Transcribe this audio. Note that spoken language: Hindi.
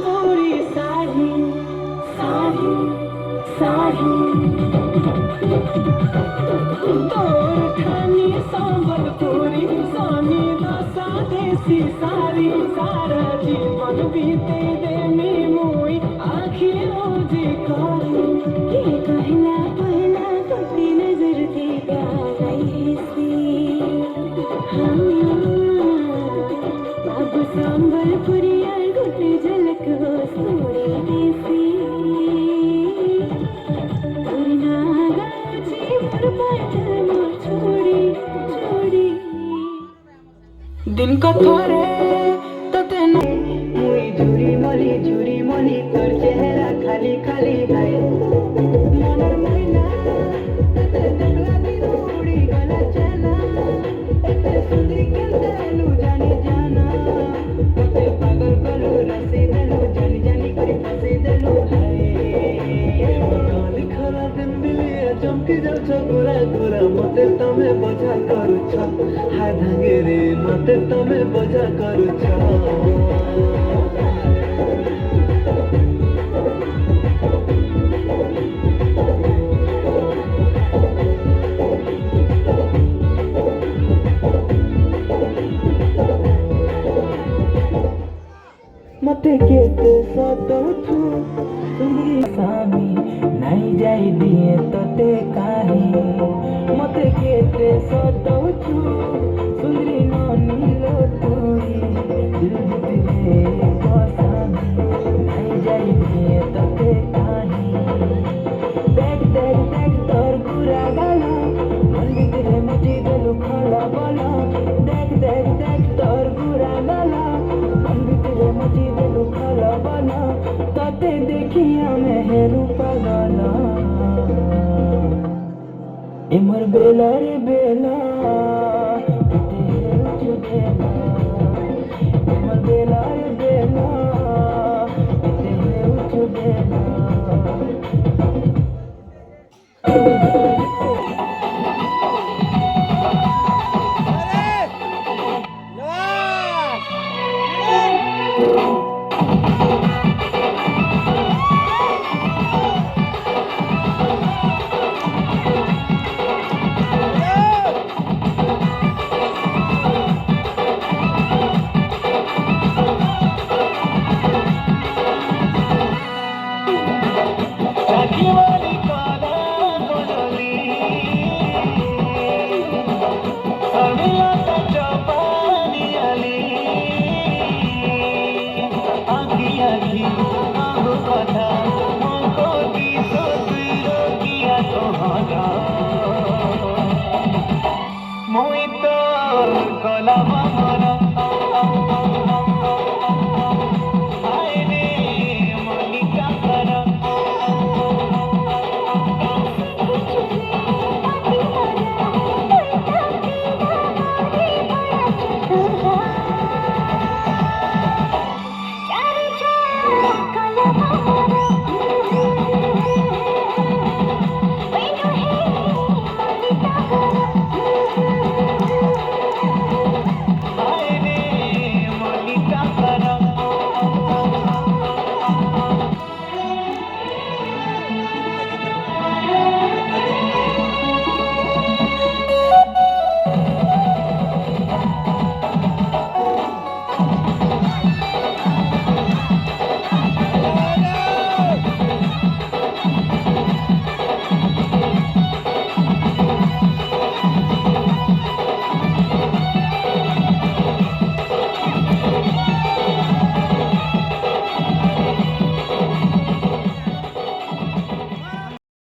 पूरी साही साही साही तोर खानी संबलपुरी सानी दशा देसी सारी सारा जीवन बीते देमी मुई आखिर रोजी करू के कहला पहला कटी नजर थी प्यारी सी अब संबलपुरी गुट झलक हो सोड़ी देसी दिन का थारे तते मुई झुरी मली तोर चेहरा खाली खाली भाई मनर मैना तते देखला दिन उड़ी गला चला तते सुंदरी केलू जानी जाना तते पागल कलू रसी देलू जानी जानी करी फसी देलू हाय खरा दिन दिलिया चमकी जाउछ गोरा गोरा मते तमे बजा करूछ हाय धांगे रे मते तमे बजा करूछ मते केते सतोछु सुंदरी सामी नहीं जाई दिए तते काहे मते केते सतोछु सुंदरी ननी लोटोरी दिल दिले बसामी नहीं जाई दिए तते काहे देख देख देख तोर गुरा गाला मन भीतर मुझे दिल खड़ा बोला देख देख देख तोर गुरा गाला मन भीतर मुझे दिल खड़ा बोला तते देखिया मेहरू पगला एमर बेला रे बेला